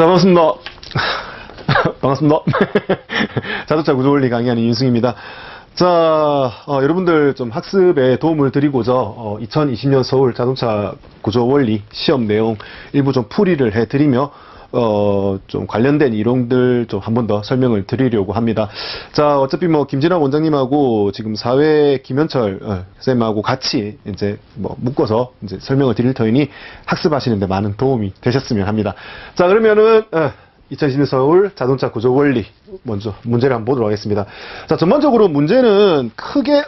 자, 반갑습니다. 반갑습니다. 자동차 구조 원리 강의하는 윤승입니다. 자, 여러분들 좀 학습에 도움을 드리고자 2020년 서울 자동차 구조 원리 시험 내용 일부 좀 풀이를 해드리며 좀 관련된 이론들 좀 한 번 더 설명을 드리려고 합니다. 자, 어차피 뭐 김진학 원장님하고 지금 사회 김현철 쌤하고 같이 이제 뭐 묶어서 이제 설명을 드릴 터이니 학습하시는데 많은 도움이 되셨으면 합니다. 자, 그러면은 2020년 서울 자동차 구조 원리 먼저 문제를 한번 보도록 하겠습니다. 자, 전반적으로 문제는 크게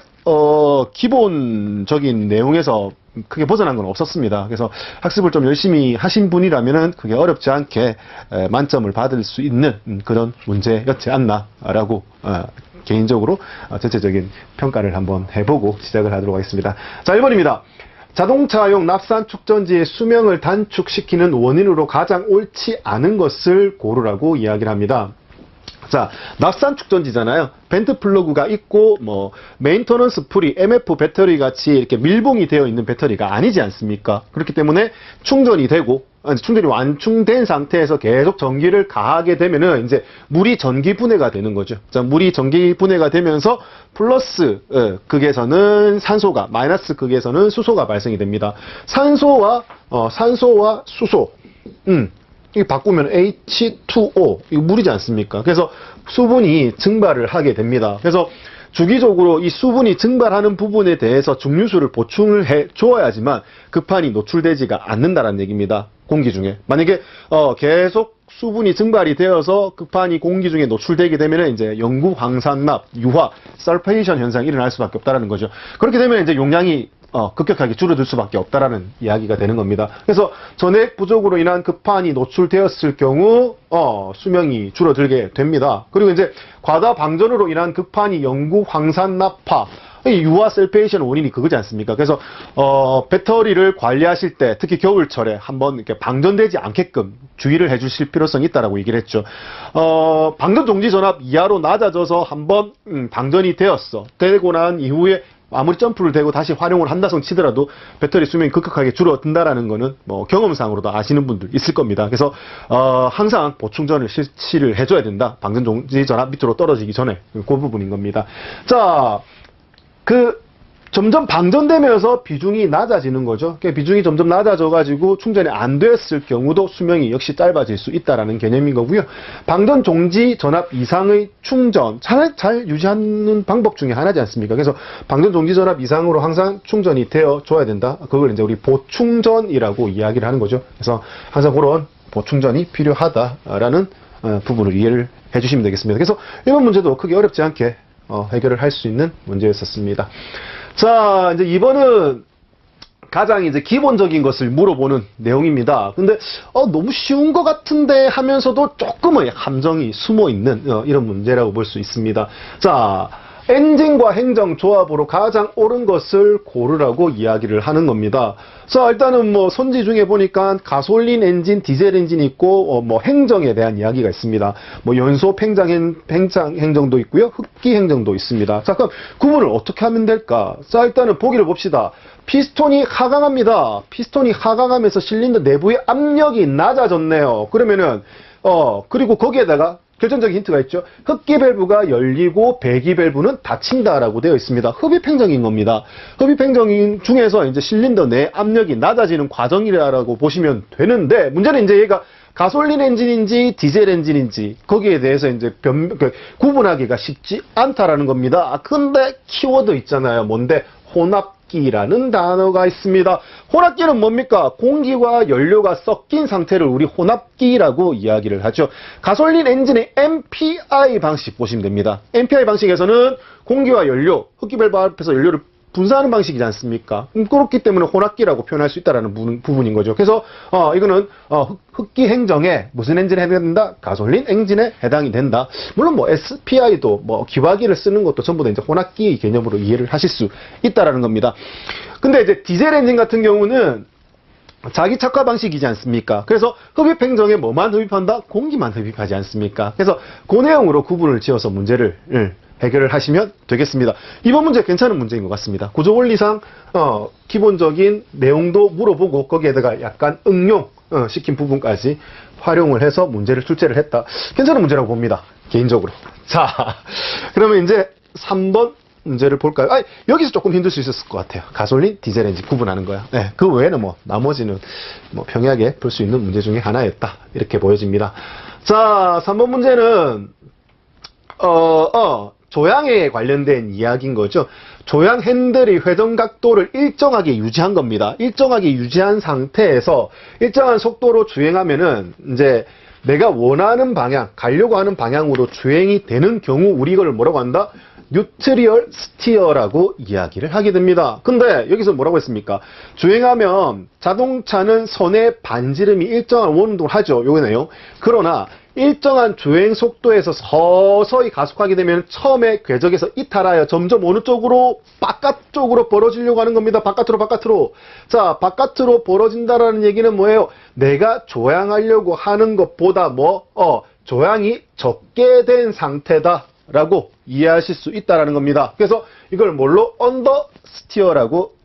기본적인 내용에서 크게 벗어난 건 없었습니다. 그래서 학습을 좀 열심히 하신 분이라면은 그게 어렵지 않게 만점을 받을 수 있는 그런 문제였지 않나라고 개인적으로 전체적인 평가를 한번 해보고 시작을 하도록 하겠습니다. 자, 1번입니다. 자동차용 납산 축전지의 수명을 단축시키는 원인으로 가장 옳지 않은 것을 고르라고 이야기를 합니다. 자, 납산 축전지잖아요. 벤트 플러그가 있고 뭐 메인터넌스 풀이 MF 배터리 같이 이렇게 밀봉이 되어 있는 배터리가 아니지 않습니까? 그렇기 때문에 충전이 되고 충전이 완충된 상태에서 계속 전기를 가하게 되면은 이제 물이 전기 분해가 되는 거죠. 자, 물이 전기 분해가 되면서 플러스 극에서는 산소가, 마이너스 극에서는 수소가 발생이 됩니다. 산소와 수소, 이게 바꾸면 H2O, 이거 물이지 않습니까? 그래서 수분이 증발을 하게 됩니다. 그래서 주기적으로 이 수분이 증발하는 부분에 대해서 중류수를 보충을 해 줘야지만 급한이 노출되지가 않는다는 얘기입니다. 공기 중에. 만약에 계속 수분이 증발이 되어서 급한이 공기 중에 노출되게 되면 이제 영구 황산납, 유화, 설페이션 현상이 일어날 수밖에 없다는 거죠. 그렇게 되면 이제 용량이 급격하게 줄어들 수밖에 없다라는 이야기가 되는 겁니다. 그래서 전액 부족으로 인한 급한이 노출되었을 경우 수명이 줄어들게 됩니다. 그리고 이제 과다 방전으로 인한 급한이 영구 황산납파, 유화 설페이션 원인이 그거지 않습니까? 그래서 배터리를 관리하실 때 특히 겨울철에 한번 이렇게 방전되지 않게끔 주의를 해주실 필요성이 있다라고 얘기를 했죠. 방전 종지 전압 이하로 낮아져서 한번 방전이 되고 난 이후에 아무리 점프를 대고 다시 활용을 한다성 치더라도 배터리 수명이 급격하게 줄어든다라는 거는 뭐 경험상으로도 아시는 분들 있을 겁니다. 그래서 항상 보충전을 실시를 해줘야 된다. 방전 종지 전압 밑으로 떨어지기 전에 그 부분인 겁니다. 자, 점점 방전되면서 비중이 낮아지는 거죠. 비중이 점점 낮아져가지고 충전이 안 됐을 경우도 수명이 역시 짧아질 수 있다라는 개념인 거고요. 방전 종지 전압 이상의 충전 잘 유지하는 방법 중에 하나지 않습니까? 그래서 방전 종지 전압 이상으로 항상 충전이 되어 줘야 된다. 그걸 이제 우리 보충전이라고 이야기를 하는 거죠. 그래서 항상 그런 보충전이 필요하다라는 부분을 이해를 해주시면 되겠습니다. 그래서 이번 문제도 크게 어렵지 않게 해결을 할 수 있는 문제였었습니다. 자, 이제 2번은 가장 이제 기본적인 것을 물어보는 내용입니다. 근데 너무 쉬운 것 같은데 하면서도 조금의 함정이 숨어 있는 이런 문제라고 볼 수 있습니다. 자, 엔진과 행정 조합으로 가장 옳은 것을 고르라고 이야기를 하는 겁니다. 자, 일단은 뭐 선지 중에 보니까 가솔린 엔진, 디젤 엔진이 있고 뭐 행정에 대한 이야기가 있습니다. 뭐 연소 팽창 행정도 있고요. 흡기 행정도 있습니다. 자, 그럼 구분을 어떻게 하면 될까? 자, 일단은 보기를 봅시다. 피스톤이 하강합니다. 피스톤이 하강하면서 실린더 내부의 압력이 낮아졌네요. 그러면은 그리고 거기에다가 결정적인 힌트가 있죠. 흡기 밸브가 열리고 배기 밸브는 닫힌다라고 되어 있습니다. 흡입 행정인 겁니다. 흡입 행정 중에서 이제 실린더 내 압력이 낮아지는 과정이라고 보시면 되는데, 문제는 이제 얘가 가솔린 엔진인지 디젤 엔진인지 거기에 대해서 이제 구분하기가 쉽지 않다라는 겁니다. 근데 키워드 있잖아요. 뭔데? 혼합기라는 단어가 있습니다. 혼합기는 뭡니까? 공기와 연료가 섞인 상태를 우리 혼합기라고 이야기를 하죠. 가솔린 엔진의 MPI 방식 보시면 됩니다. MPI 방식에서는 공기와 연료, 흡기 밸브 앞에서 연료를 분사하는 방식이지 않습니까? 그렇기 때문에 혼합기라고 표현할 수 있다는 부분인 거죠. 그래서 이거는 흡기 행정에 무슨 엔진에 해당된다? 가솔린 엔진에 해당이 된다. 물론 뭐 SPI도 뭐 기화기를 쓰는 것도 전부 다 이제 혼합기 개념으로 이해를 하실 수 있다라는 겁니다. 근데 이제 디젤 엔진 같은 경우는 자기 착화 방식이지 않습니까? 그래서 흡입 행정에 뭐만 흡입한다? 공기만 흡입하지 않습니까? 그래서 그 내용으로 구분을 지어서 문제를 해결을 하시면 되겠습니다. 이번 문제 괜찮은 문제인 것 같습니다. 구조 원리상 기본적인 내용도 물어보고 거기에다가 약간 응용 시킨 부분까지 활용을 해서 문제를 출제를 했다. 괜찮은 문제라고 봅니다. 개인적으로. 자, 그러면 이제 3번 문제를 볼까요? 여기서 조금 힘들 수 있었을 것 같아요. 가솔린, 디젤 엔진 구분하는 거야. 네, 그 외에는 나머지는 평이하게 풀 수 있는 문제 중에 하나였다. 이렇게 보여집니다. 자, 3번 문제는 조향에 관련된 이야기인 거죠. 조향 핸들의 회전 각도를 일정하게 유지한 겁니다. 일정하게 유지한 상태에서 일정한 속도로 주행하면은 이제 내가 원하는 방향, 가려고 하는 방향으로 주행이 되는 경우 우리 이걸 뭐라고 한다? 뉴트리얼 스티어라고 이야기를 하게 됩니다. 근데 여기서 뭐라고 했습니까? 주행하면 자동차는 선의 반지름이 일정한 원운동을 하죠. 요거네요. 그러나 일정한 주행 속도에서 서서히 가속하게 되면 처음에 궤적에서 이탈하여 점점 어느 쪽으로? 바깥쪽으로 벌어지려고 하는 겁니다. 바깥으로. 자, 바깥으로 벌어진다라는 얘기는 뭐예요? 내가 조향하려고 하는 것보다 조향이 적게 된 상태다라고 이해하실 수 있다라는 겁니다. 그래서 이걸 뭘로? 언더스티어라고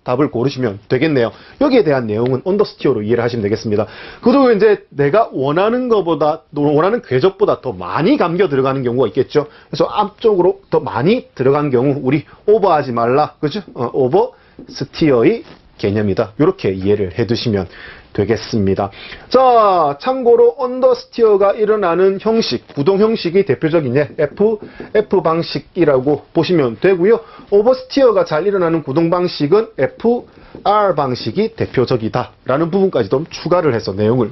답을 고르시면 되겠네요. 여기에 대한 내용은 언더스티어로 이해를 하시면 되겠습니다. 그리고 이제 내가 원하는 것보다, 원하는 궤적보다 더 많이 감겨 들어가는 경우가 있겠죠. 그래서 앞쪽으로 더 많이 들어간 경우 우리 오버하지 말라. 그죠? 오버스티어의 개념이다. 이렇게 이해를 해 두시면 되겠습니다. 자, 참고로 언더스티어가 일어나는 형식, 구동 형식이 대표적인 F 방식이라고 보시면 되고요. 오버스티어가 잘 일어나는 구동 방식은 FR 방식이 대표적이다라는 부분까지도 추가를 해서 내용을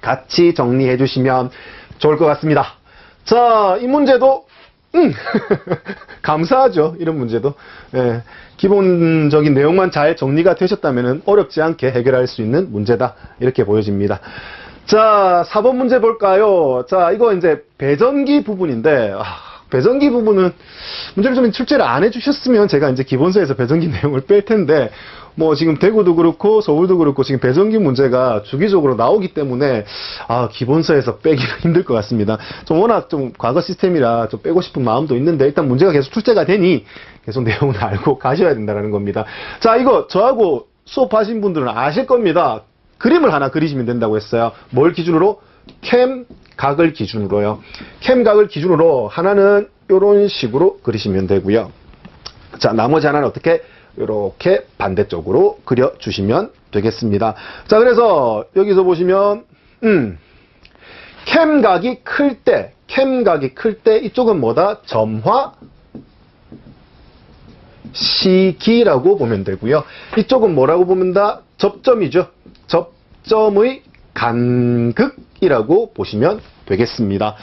같이 정리해 주시면 좋을 것 같습니다. 자, 이 문제도 감사하죠. 이런 문제도. 예, 기본적인 내용만 잘 정리가 되셨다면 어렵지 않게 해결할 수 있는 문제다. 이렇게 보여집니다. 자, 4번 문제 볼까요? 자, 이거 이제 배전기 부분인데, 배전기 부분은 문제를 좀 출제를 안 해주셨으면 제가 이제 기본서에서 배전기 내용을 뺄 텐데, 지금 대구도 그렇고 서울도 그렇고 지금 배전기 문제가 주기적으로 나오기 때문에 기본서에서 빼기는 힘들 것 같습니다. 좀 워낙 좀 과거 시스템이라 좀 빼고 싶은 마음도 있는데 일단 문제가 계속 출제가 되니 계속 내용을 알고 가셔야 된다는 겁니다. 자, 이거 저하고 수업하신 분들은 아실 겁니다. 그림을 하나 그리시면 된다고 했어요. 뭘 기준으로? 캠각을 기준으로요. 캠각을 기준으로 하나는 이런 식으로 그리시면 되고요. 자, 나머지 하나는 어떻게? 이렇게 반대쪽으로 그려주시면 되겠습니다. 자, 그래서 여기서 보시면 캠각이 클 때 이쪽은 뭐다? 점화 시기라고 보면 되고요. 이쪽은 뭐라고 보면 다? 접점이죠. 접점의 간극이라고 보시면 되겠습니다.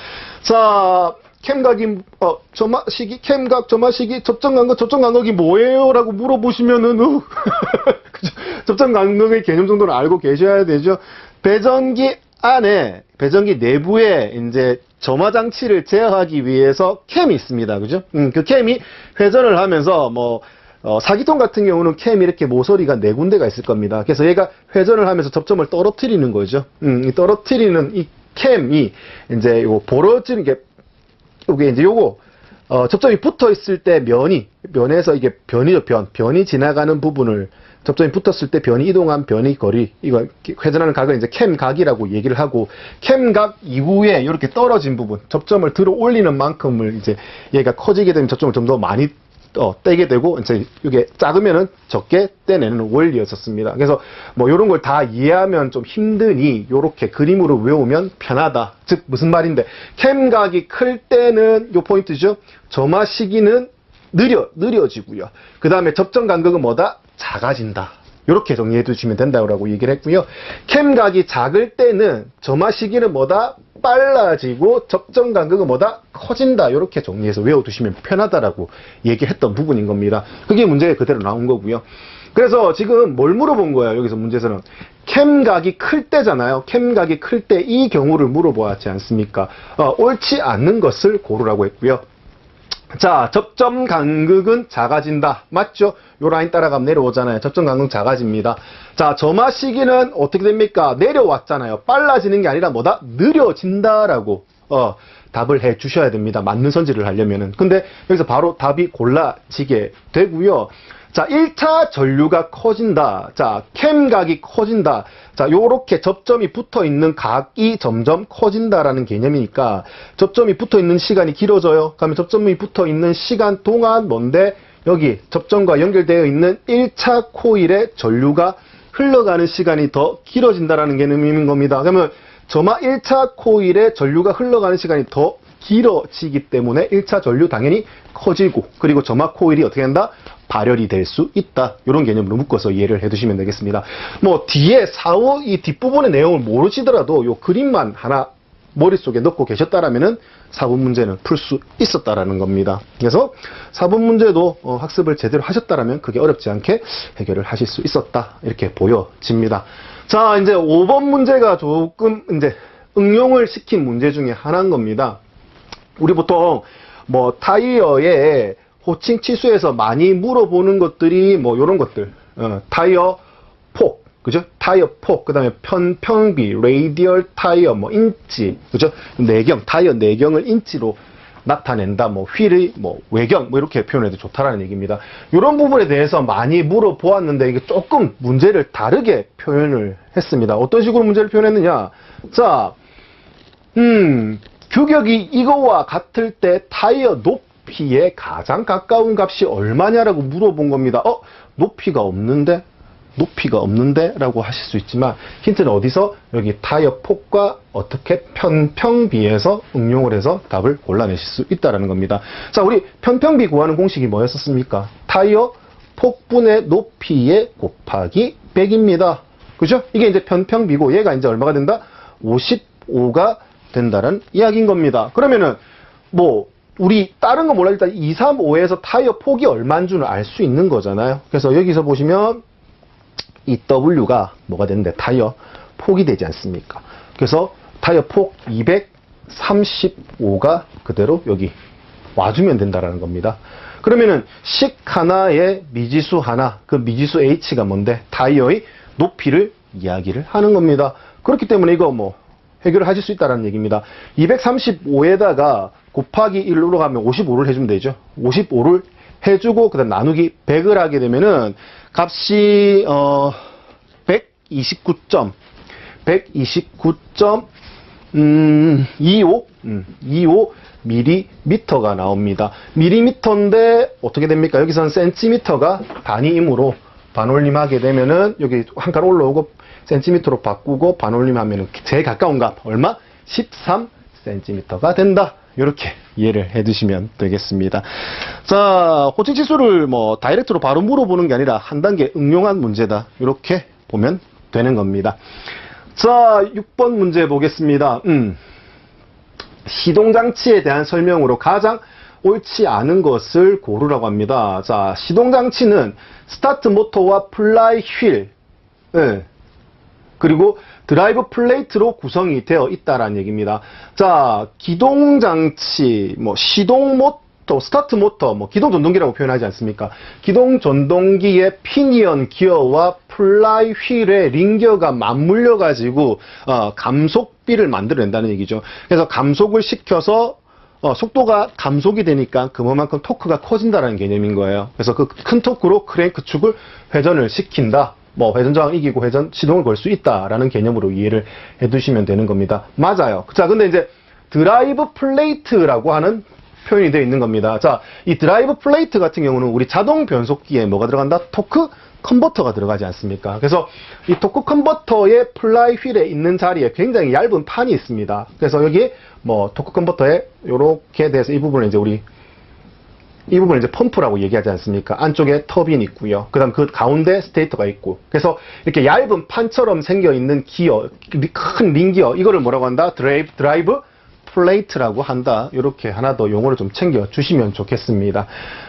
자, 캠각이 점화시기, 캠각, 점화시기, 접점간극, 접점간극이 뭐예요? 라고 물어보시면은 접점 간극의 개념 정도는 알고 계셔야 되죠. 배전기 안에, 배전기 내부에 이제 점화 장치를 제어하기 위해서 캠이 있습니다. 그죠? 그 캠이 회전을 하면서 사기통 같은 경우는 캠이 이렇게 모서리가 4군데가 있을 겁니다. 그래서 얘가 회전을 하면서 접점을 떨어뜨리는 거죠. 이 떨어뜨리는 이 캠이 이제 요 벌어지는 게 이게 이제 요거 접점이 붙어 있을 때 면에서 이게 변이죠. 변이 지나가는 부분을 접점이 붙었을 때 변이 이동한 변이 거리, 이거 회전하는 각을 이제 캠각이라고 얘기를 하고, 캠각 이후에 이렇게 떨어진 부분, 접점을 들어 올리는 만큼을 이제 얘가 커지게 되면 접점을 좀 더 많이 떼게 되고, 이제 이게 작으면은 적게 떼내는 원리였었습니다. 그래서 요런 걸 다 이해하면 좀 힘드니 요렇게 그림으로 외우면 편하다. 즉 무슨 말인데, 캠각이 클 때는 요 포인트죠. 점화 시기는 느려지고요. 그 다음에 접점 간극은 뭐다? 작아진다. 이렇게 정리해 두시면 된다고 얘기를 했고요. 캠각이 작을 때는 점화 시기는 뭐다? 빨라지고 접점 간극은 뭐다? 커진다. 이렇게 정리해서 외워두시면 편하다라고 얘기했던 부분인 겁니다. 그게 문제에 그대로 나온 거고요. 그래서 지금 뭘 물어본 거예요? 여기서 문제에서는 캠각이 클 때잖아요. 캠각이 클 때 이 경우를 물어보았지 않습니까? 옳지 않는 것을 고르라고 했고요. 자, 접점 간극은 작아진다. 맞죠? 요 라인 따라가면 내려오잖아요. 접점 간극 작아집니다. 자, 점화 시기는 어떻게 됩니까? 내려왔잖아요. 빨라지는 게 아니라 뭐다? 느려진다라고 답을 해 주셔야 됩니다. 맞는 선지를 하려면은. 근데 여기서 바로 답이 골라지게 되고요. 자, 1차 전류가 커진다. 자, 캠각이 커진다. 자, 요렇게 접점이 붙어 있는 각이 점점 커진다라는 개념이니까 접점이 붙어 있는 시간이 길어져요. 그러면 접점이 붙어 있는 시간 동안 뭔데? 여기 접점과 연결되어 있는 1차 코일의 전류가 흘러가는 시간이 더 길어진다라는 개념인 겁니다. 그러면 점화 1차 코일의 전류가 흘러가는 시간이 더 길어지기 때문에 1차 전류 당연히 커지고, 그리고 점화 코일이 어떻게 한다? 발열이 될 수 있다. 이런 개념으로 묶어서 이해를 해두시면 되겠습니다. 뭐 뒤에 4, 5, 이 뒷부분의 내용을 모르시더라도 요 그림만 하나 머릿속에 넣고 계셨다라면은 4번 문제는 풀 수 있었다라는 겁니다. 그래서 4번 문제도 학습을 제대로 하셨다라면 그게 어렵지 않게 해결을 하실 수 있었다. 이렇게 보여집니다. 자, 이제 5번 문제가 조금 이제 응용을 시킨 문제 중에 하나인 겁니다. 우리 보통 뭐 타이어의 호칭 치수에서 많이 물어보는 것들이 뭐 요런 것들, 타이어 폭, 그죠? 타이어 폭, 그 다음에 편평비, 레이디얼 타이어, 뭐 인치, 그죠? 내경, 타이어 내경을 인치로 나타낸다, 뭐 휠의 뭐 외경, 뭐 이렇게 표현해도 좋다라는 얘기입니다. 이런 부분에 대해서 많이 물어보았는데 이게 조금 문제를 다르게 표현을 했습니다. 어떤 식으로 문제를 표현했느냐? 자, 규격이 이거와 같을 때 타이어 높이에 가장 가까운 값이 얼마냐라고 물어본 겁니다. 높이가 없는데? 높이가 없는데? 라고 하실 수 있지만 힌트는 어디서? 여기 타이어 폭과 어떻게 편평비에서 응용을 해서 답을 골라내실 수 있다는 겁니다. 자, 우리 편평비 구하는 공식이 뭐였었습니까? 타이어 폭분의 높이에 곱하기 100입니다. 그죠? 이게 이제 편평비고 얘가 이제 얼마가 된다? 55가 된다는 이야기인 겁니다. 그러면은 뭐 우리 다른 거 몰라 일단 2, 3, 5에서 타이어 폭이 얼마인 줄은 알 수 있는 거잖아요. 그래서 여기서 보시면 이 W가 뭐가 되는데 타이어 폭이 되지 않습니까? 그래서 타이어 폭 235가 그대로 여기 와주면 된다라는 겁니다. 그러면은 식 하나에 미지수 하나, 그 미지수 H가 뭔데? 타이어의 높이를 이야기를 하는 겁니다. 그렇기 때문에 이거 뭐 해결을 하실 수 있다는 얘기입니다. 235에다가 곱하기 1로 가면 55를 해주면 되죠. 55를 해주고 그다음 나누기 100을 하게 되면은 값이 129.25 밀리미터가 나옵니다. 밀리미터인데 어떻게 됩니까? 여기서는 센티미터가 단위이므로 반올림하게 되면은 여기 한 칸 올라오고 센티미터로 바꾸고 반올림하면은 제일 가까운 값 얼마? 13cm가 된다. 이렇게 이해를 해두시면 되겠습니다. 자, 호칭 치수를 뭐 다이렉트로 바로 물어보는 게 아니라 한 단계 응용한 문제다. 이렇게 보면 되는 겁니다. 자, 6번 문제 보겠습니다. 시동장치에 대한 설명으로 가장 옳지 않은 것을 고르라고 합니다. 자, 시동장치는 스타트 모터와 플라이 휠, 그리고 드라이브 플레이트로 구성이 되어 있다라는 얘기입니다. 자, 기동장치, 뭐 시동 모터, 스타트 모터, 뭐 기동 전동기라고 표현하지 않습니까? 기동 전동기의 피니언 기어와 플라이 휠의 링기어가 맞물려 가지고 감속비를 만들어낸다는 얘기죠. 그래서 감속을 시켜서 속도가 감속이 되니까 그만큼 토크가 커진다는 개념인 거예요. 그래서 그 큰 토크로 크랭크 축을 회전을 시킨다. 뭐 회전 저항 이기고 회전 시동을 걸 수 있다라는 개념으로 이해를 해두시면 되는 겁니다. 맞아요. 자, 근데 이제 드라이브 플레이트라고 하는 표현이 되어 있는 겁니다. 자, 이 드라이브 플레이트 같은 경우는 우리 자동 변속기에 뭐가 들어간다? 토크 컨버터가 들어가지 않습니까? 그래서 이 토크 컨버터의 플라이 휠에 있는 자리에 굉장히 얇은 판이 있습니다. 그래서 여기 뭐 토크 컨버터에 요렇게 돼서 이 부분을 이제 이 부분을 이제 펌프라고 얘기하지 않습니까? 안쪽에 터빈이 있고요. 그 다음 그 가운데 스테이터가 있고. 그래서 이렇게 얇은 판처럼 생겨 있는 기어, 큰 링기어, 이거를 뭐라고 한다? 드라이브 플레이트라고 한다. 이렇게 하나 더 용어를 좀 챙겨 주시면 좋겠습니다.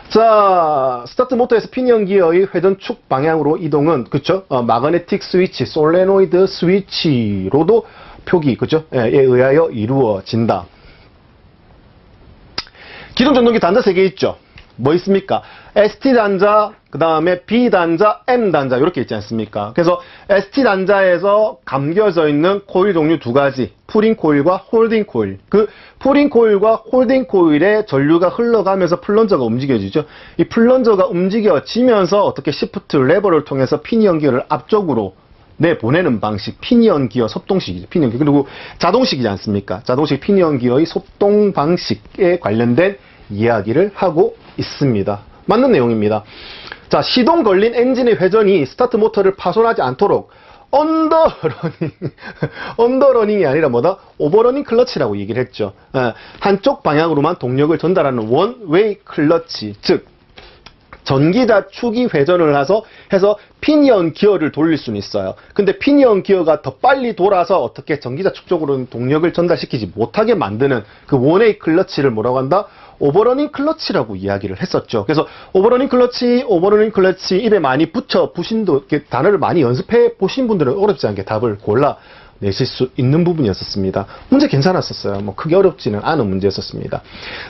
자, 스타트 모터에서 피니언 기어의 회전축 방향으로 이동은, 그쵸? 마그네틱 스위치, 솔레노이드 스위치로도 표기, 그죠? 에 의하여 이루어진다. 기존 전동기 단자 3개 있죠. 뭐 있습니까? ST 단자, 그 다음에 B 단자, M 단자 이렇게 있지 않습니까? 그래서 ST 단자에서 감겨져 있는 코일 종류 2가지, 풀인 코일과 홀딩 코일. 그 풀인 코일과 홀딩 코일에 전류가 흘러가면서 플런저가 움직여지죠. 이 플런저가 움직여지면서 어떻게 시프트 레버를 통해서 피니언 기어를 앞쪽으로 내보내는 방식, 피니언 기어 속동식이죠. 피니언 기어. 그리고 자동식이지 않습니까? 자동식 피니언 기어의 속동 방식에 관련된 이야기를 하고 있습니다. 맞는 내용입니다. 자, 시동 걸린 엔진의 회전이 스타트 모터를 파손하지 않도록 언더러닝이 아니라 뭐다? 오버러닝 클러치라고 얘기를 했죠. 한쪽 방향으로만 동력을 전달하는 원웨이 클러치, 즉 전기자 축이 회전을 해서 피니언 기어를 돌릴 수는 있어요. 근데 피니언 기어가 더 빨리 돌아서 어떻게 전기자 축 쪽으로는 동력을 전달시키지 못하게 만드는 그 원웨이 클러치를 뭐라고 한다? 오버러닝 클러치라고 이야기를 했었죠. 그래서 오버러닝 클러치 입에 많이 붙여 보신 단어를 많이 연습해 보신 분들은 어렵지 않게 답을 골라 내실 수 있는 부분이었습니다. 문제 괜찮았었어요. 뭐 크게 어렵지는 않은 문제였습니다.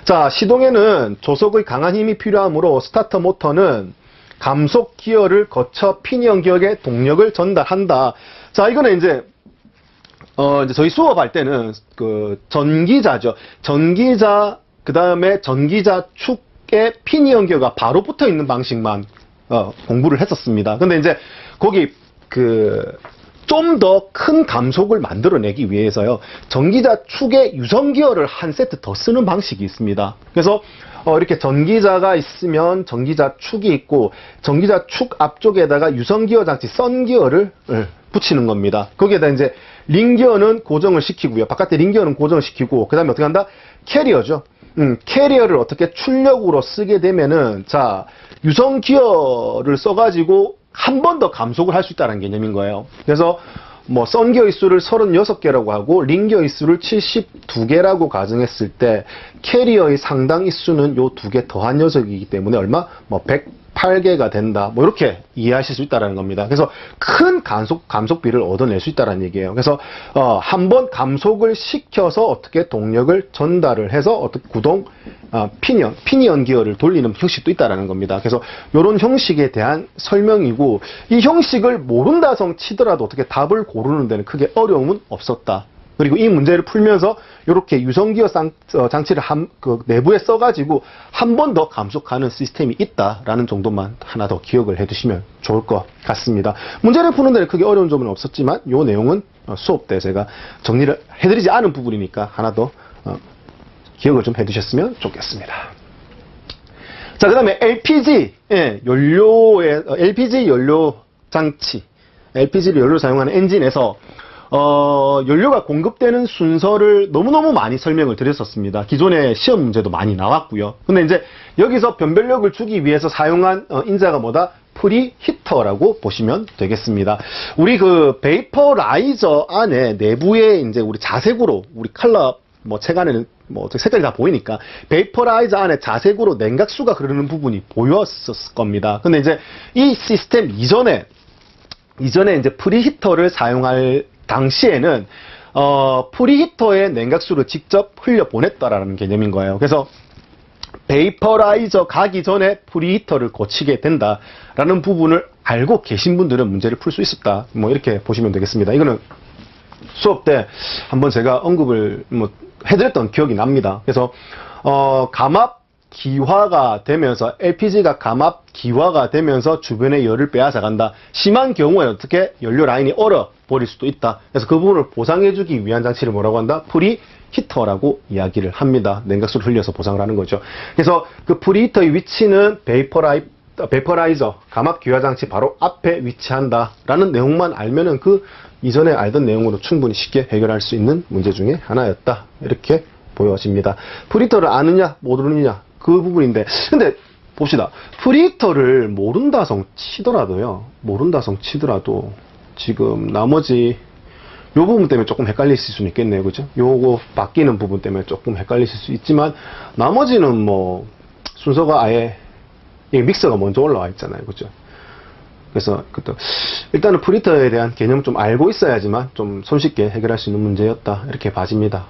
자, 시동에는 조석의 강한 힘이 필요하므로 스타터 모터는 감속 기어를 거쳐 피니언 기어에 동력을 전달한다. 자, 이거는 이제 저희 수업할 때는 그 전기자죠. 전기자 그 다음에 전기자 축에 피니언 기어가 바로 붙어 있는 방식만 공부를 했었습니다. 근데 이제 거기 좀 더 큰 감속을 만들어내기 위해서요, 전기자 축에 유성 기어를 한 세트 더 쓰는 방식이 있습니다. 그래서 이렇게 전기자가 있으면 전기자 축이 있고 전기자 축 앞쪽에다가 유성 기어 장치 선 기어를 붙이는 겁니다. 거기에다 이제 링 기어는 고정을 시키고요. 바깥에 링 기어는 고정을 시키고 그다음에 어떻게 한다? 캐리어죠. 캐리어를 어떻게 출력으로 쓰게 되면은, 자, 유성 기어를 써가지고 한 번 더 감속을 할 수 있다는 개념인 거예요. 그래서 뭐 선 기어의 수를 36개라고 하고 링 기어의 수를 72개라고 가정했을 때 캐리어의 상당 인수는 요 2개 더한 녀석이기 때문에 얼마? 뭐 108개가 된다. 뭐 이렇게 이해하실 수 있다는 겁니다. 그래서 큰 감속비를 얻어낼 수 있다는 얘기예요. 그래서 한번 감속을 시켜서 어떻게 동력을 전달을 해서 어떻게 구동 피니언 기어를 돌리는 형식도 있다는 겁니다. 그래서 이런 형식에 대한 설명이고, 이 형식을 모른다성 치더라도 어떻게 답을 고르는 데는 크게 어려움은 없었다. 그리고 이 문제를 풀면서 이렇게 유성기어 장치를 내부에 써가지고 한 번 더 감속하는 시스템이 있다라는 정도만 하나 더 기억을 해두시면 좋을 것 같습니다. 문제를 푸는 데는 크게 어려운 점은 없었지만 이 내용은 수업 때 제가 정리를 해드리지 않은 부분이니까 하나 더 기억을 좀 해두셨으면 좋겠습니다. 자, 그 다음에 LPG 연료 장치, LPG를 연료로 사용하는 엔진에서 연료가 공급되는 순서를 너무너무 많이 설명을 드렸었습니다. 기존에 시험 문제도 많이 나왔고요. 근데 이제 여기서 변별력을 주기 위해서 사용한 인자가 뭐다? 프리히터라고 보시면 되겠습니다. 우리 그 베이퍼라이저 안에 내부에 이제 우리 자색으로, 우리 컬러 뭐 책 안에는 뭐 색깔이 다 보이니까 베이퍼라이저 안에 자색으로 냉각수가 흐르는 부분이 보였었을 겁니다. 근데 이제 이 시스템 이전에 이제 프리히터를 사용할 당시에는 프리히터에 냉각수를 직접 흘려 보냈다라는 개념인 거예요. 그래서 베이퍼라이저 가기 전에 프리히터를 거치게 된다라는 부분을 알고 계신 분들은 문제를 풀 수 있었다. 뭐 이렇게 보시면 되겠습니다. 이거는 수업 때 한번 제가 언급을 해드렸던 기억이 납니다. 그래서 감압 기화가 되면서 LPG가 감압 기화가 되면서 주변의 열을 빼앗아간다. 심한 경우에 어떻게 연료 라인이 얼어 버릴 수도 있다. 그래서 그 부분을 보상해주기 위한 장치를 뭐라고 한다? 프리히터라고 이야기를 합니다. 냉각수를 흘려서 보상을 하는 거죠. 그래서 그 프리히터의 위치는 베이퍼라이저 감압 기화 장치 바로 앞에 위치한다라는 내용만 알면은 그 이전에 알던 내용으로 충분히 쉽게 해결할 수 있는 문제 중에 하나였다. 이렇게 보여집니다. 프리히터를 아느냐 모르느냐 그 부분인데, 근데 봅시다. 프리히터를 모른다성 치더라도 지금 나머지 요 부분 때문에 조금 헷갈리실 수는 있겠네요. 그죠? 요거 바뀌는 부분 때문에 조금 헷갈리실 수 있지만 나머지는 뭐 순서가 아예 믹서가 먼저 올라와 있잖아요. 그죠? 그래서 일단은 프리히터에 대한 개념을 좀 알고 있어야지만 좀 손쉽게 해결할 수 있는 문제였다. 이렇게 봐집니다.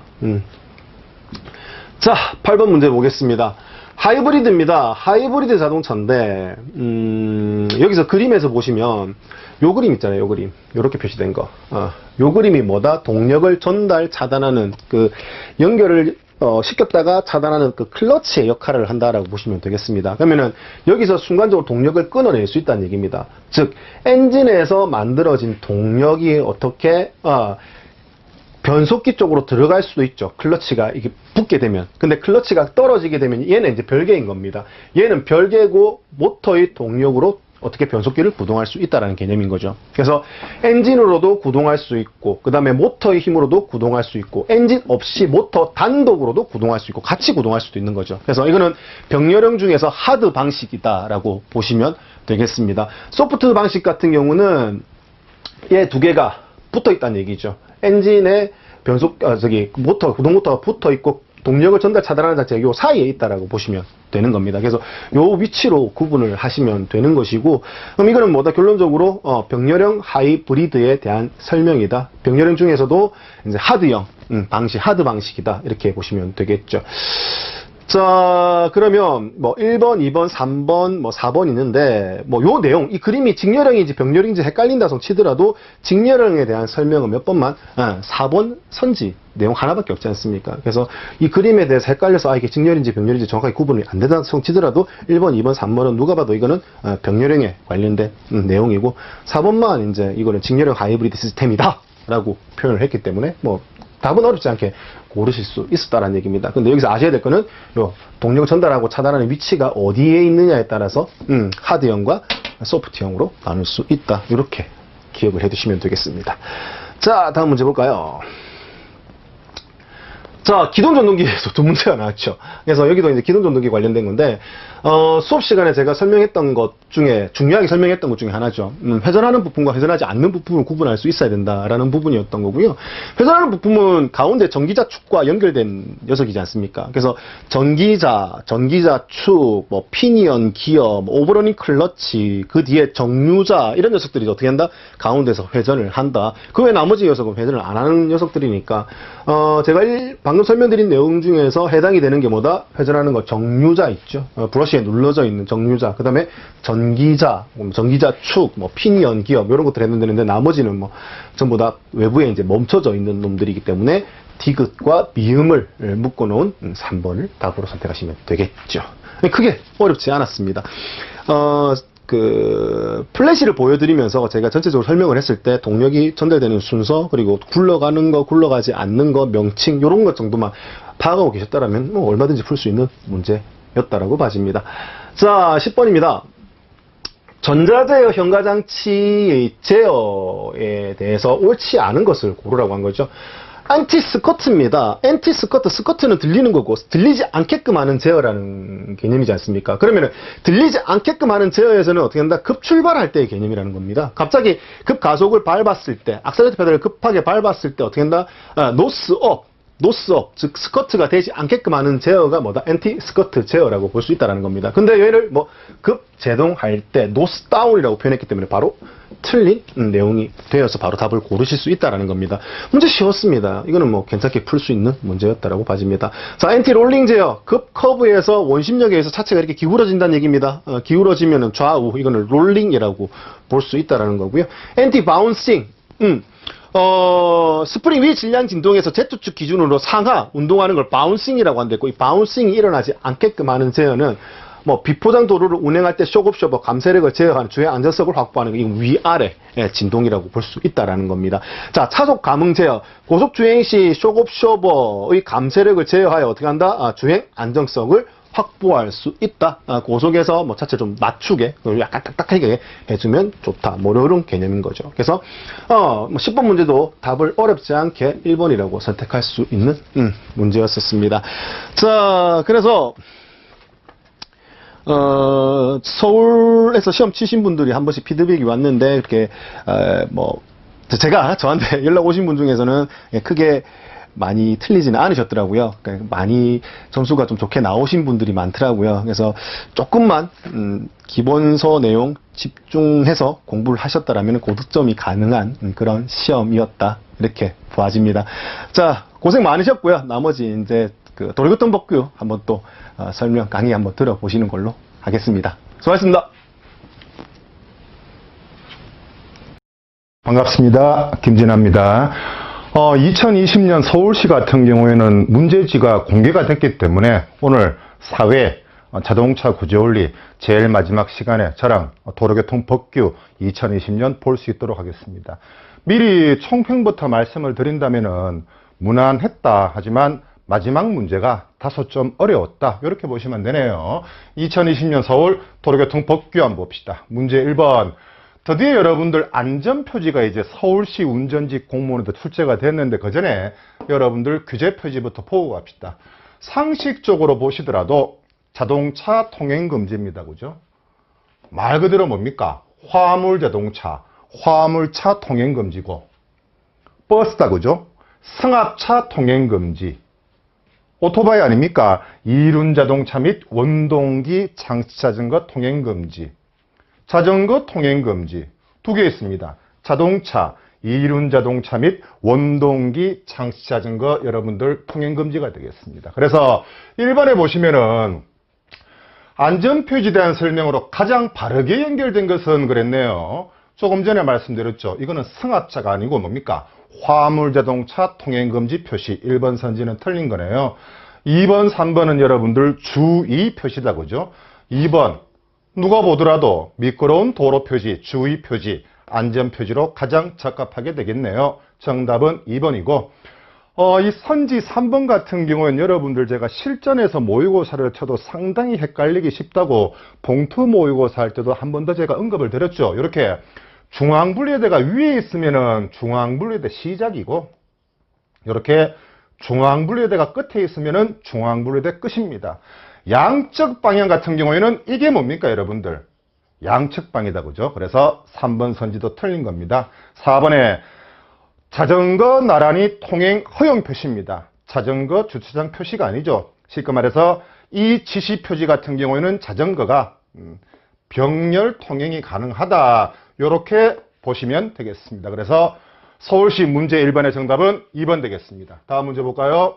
자, 8번 문제 보겠습니다. 하이브리드입니다. 하이브리드 자동차인데, 여기서 그림에서 보시면, 요 그림 있잖아요, 요 그림. 요렇게 표시된 거. 요 그림이 뭐다? 동력을 전달, 차단하는, 연결을, 시켰다가 차단하는 클러치의 역할을 한다라고 보시면 되겠습니다. 그러면은, 여기서 순간적으로 동력을 끊어낼 수 있다는 얘기입니다. 즉, 엔진에서 만들어진 동력이 어떻게, 변속기 쪽으로 들어갈 수도 있죠. 클러치가 이게 붙게 되면. 근데 클러치가 떨어지게 되면 얘는 이제 별개인 겁니다. 얘는 별개고 모터의 동력으로 어떻게 변속기를 구동할 수 있다는 개념인 거죠. 그래서 엔진으로도 구동할 수 있고, 그 다음에 모터의 힘으로도 구동할 수 있고, 엔진 없이 모터 단독으로도 구동할 수 있고, 같이 구동할 수도 있는 거죠. 그래서 이거는 병렬형 중에서 하드 방식이다라고 보시면 되겠습니다. 소프트 방식 같은 경우는 얘 두 개가 붙어 있다는 얘기죠. 엔진에 모터, 구동 모터가 붙어 있고 동력을 전달 차단하는 자체가 요 사이에 있다라고 보시면 되는 겁니다. 그래서 요 위치로 구분을 하시면 되는 것이고, 그럼 이거는 뭐다? 결론적으로 병렬형 하이브리드에 대한 설명이다. 병렬형 중에서도 이제 하드형 방식, 하드 방식이다. 이렇게 보시면 되겠죠. 자, 그러면 1번, 2번, 3번, 4번 있는데 요 내용, 이 그림이 직렬형인지 병렬형인지 헷갈린다 성 치더라도 직렬형에 대한 설명은 몇 번만 4번 선지 내용 하나밖에 없지 않습니까? 그래서 이 그림에 대해서 헷갈려서 이게 직렬인지 병렬인지 정확하게 구분이 안 된다 성 치더라도 1번, 2번, 3번은 누가 봐도 이거는 병렬형에 관련된 내용이고, 4번만 이제 이거는 직렬형 하이브리드 시스템이다 라고 표현을 했기 때문에 답은 어렵지 않게 고르실 수 있었다는 얘기입니다. 근데 여기서 아셔야 될 거는 요 동력을 전달하고 차단하는 위치가 어디에 있느냐에 따라서 하드형과 소프트형으로 나눌 수 있다. 이렇게 기억을 해두시면 되겠습니다. 자, 다음 문제 볼까요? 자, 기동전동기에서 두 문제가 나왔죠. 그래서 여기도 이제 기동전동기 관련된 건데, 수업 시간에 제가 설명했던 것 중에, 중요하게 설명했던 것 중에 하나죠. 회전하는 부품과 회전하지 않는 부품을 구분할 수 있어야 된다라는 부분이었던 거고요. 회전하는 부품은 가운데 전기자 축과 연결된 녀석이지 않습니까? 그래서 전기자 축, 피니언, 기어, 오버러닝 클러치, 그 뒤에 정류자, 이런 녀석들이 어떻게 한다? 가운데서 회전을 한다. 그 외 나머지 녀석은 회전을 안 하는 녀석들이니까, 제가 방금 설명드린 내용 중에서 해당이 되는 게 뭐다? 회전하는 거 정류자 있죠. 브러쉬에 눌러져 있는 정류자. 그 다음에 전기자 축, 피니언, 기어 이런 것들 해당되는데, 나머지는 전부 다 외부에 이제 멈춰져 있는 놈들이기 때문에 디귿과 미음을 묶어놓은 3번을 답으로 선택하시면 되겠죠. 크게 어렵지 않았습니다. 플래시를 보여드리면서 제가 전체적으로 설명을 했을 때 동력이 전달되는 순서, 그리고 굴러가는 거, 굴러가지 않는 거, 명칭, 요런 것 정도만 파악하고 계셨다라면 얼마든지 풀 수 있는 문제였다라고 봐집니다. 자, 10번입니다. 전자제어 현가장치의 제어에 대해서 옳지 않은 것을 고르라고 한 거죠. 안티스커트입니다. 스커트는 들리는 거고, 들리지 않게끔 하는 제어라는 개념이지 않습니까? 그러면은, 들리지 않게끔 하는 제어에서는 어떻게 한다? 급출발할 때의 개념이라는 겁니다. 갑자기 급가속을 밟았을 때, 악셀레이터 페달을 급하게 밟았을 때 어떻게 한다? 노스업, 즉 스커트가 되지 않게끔 하는 제어가 뭐다? 엔티 스커트 제어라고 볼 수 있다는 겁니다. 근데 얘를 급 제동할 때 노스 다운이라고 표현했기 때문에 바로 틀린 내용이 되어서 바로 답을 고르실 수 있다는 겁니다. 문제 쉬웠습니다. 이거는 괜찮게 풀 수 있는 문제였다라고 봐집니다. 자, 엔티 롤링 제어, 급 커브에서 원심력에 의해서 차체가 이렇게 기울어진다는 얘기입니다. 기울어지면은 좌우, 이거는 롤링이라고 볼 수 있다는 거고요. 엔티 바운싱, 스프링 위 질량 진동에서 Z축 기준으로 상하 운동하는 걸 바운싱이라고 한댔고, 이 바운싱이 일어나지 않게끔 하는 제어는 비포장 도로를 운행할 때 쇼급쇼버 감쇄력을 제어하는 주행 안전석을 확보하는 거, 이 위아래 진동이라고 볼 수 있다라는 겁니다. 자, 차속 감응 제어, 고속 주행 시 쇼급쇼버의 감쇄력을 제어하여 어떻게 한다? 주행 안정성을 확보할 수 있다. 고속에서 차체 좀 낮추게, 약간 딱딱하게 해주면 좋다. 이런 개념인 거죠. 그래서 10번 문제도 답을 어렵지 않게 1번이라고 선택할 수 있는 문제였었습니다. 자, 그래서 서울에서 시험 치신 분들이 한 번씩 피드백이 왔는데, 이렇게 제가 저한테 연락 오신 분 중에서는 크게 많이 틀리지는 않으셨더라고요. 그러니까 많이 점수가 좀 좋게 나오신 분들이 많더라고요. 그래서 조금만 기본서 내용 집중해서 공부를 하셨다라면 고득점이 가능한 그런 시험이었다, 이렇게 보아집니다. 자, 고생 많으셨고요. 나머지 이제 그 도로교통법규 한번 또 설명 강의 한번 들어보시는 걸로 하겠습니다. 수고하셨습니다. 반갑습니다. 김진아입니다. 2020년 서울시 같은 경우에는 문제지가 공개가 됐기 때문에 오늘 사회 자동차 구조원리 제일 마지막 시간에 저랑 도로교통법규 2020년 볼 수 있도록 하겠습니다. 미리 총평부터 말씀을 드린다면은 무난했다. 하지만 마지막 문제가 다소 좀 어려웠다. 이렇게 보시면 되네요. 2020년 서울 도로교통법규 한번 봅시다. 문제 1번. 드디어 여러분들 안전표지가 이제 서울시 운전직 공무원에도 출제가 됐는데 그 전에 여러분들 규제표지부터 보고 갑시다. 상식적으로 보시더라도 자동차 통행금지입니다. 그죠? 말 그대로 뭡니까? 화물자동차, 화물차 통행금지고, 버스다. 그죠? 승합차 통행금지, 오토바이 아닙니까? 이륜자동차 및 원동기 장치자전거 통행금지, 자전거 통행금지 두 개 있습니다. 자동차, 이륜자동차 및 원동기 장치자전거 여러분들 통행금지가 되겠습니다. 그래서 1번에 보시면은 안전표지에 대한 설명으로 가장 바르게 연결된 것은 그랬네요. 조금 전에 말씀드렸죠. 이거는 승합차가 아니고 뭡니까? 화물자동차 통행금지 표시. 1번 선지는 틀린 거네요. 2번, 3번은 여러분들 주의 표시다. 그죠? 2번 누가 보더라도 미끄러운 도로 표지, 주의 표지, 안전 표지로 가장 적합하게 되겠네요. 정답은 2번이고, 이 선지 3번 같은 경우는 여러분들 제가 실전에서 모의고사를 쳐도 상당히 헷갈리기 쉽다고 봉투 모의고사 할 때도 한 번 더 제가 언급을 드렸죠. 이렇게 중앙분리대가 위에 있으면은 중앙분리대 시작이고, 이렇게 중앙분리대가 끝에 있으면은 중앙분리대 끝입니다. 양측 방향 같은 경우에는 이게 뭡니까 여러분들? 양측 방이다. 그죠? 그래서 3번 선지도 틀린 겁니다. 4번에 자전거 나란히 통행 허용 표시입니다. 자전거 주차장 표시가 아니죠. 쉽게 말해서 이 지시 표지 같은 경우에는 자전거가 병렬 통행이 가능하다. 이렇게 보시면 되겠습니다. 그래서 서울시 문제 1번의 정답은 2번 되겠습니다. 다음 문제 볼까요?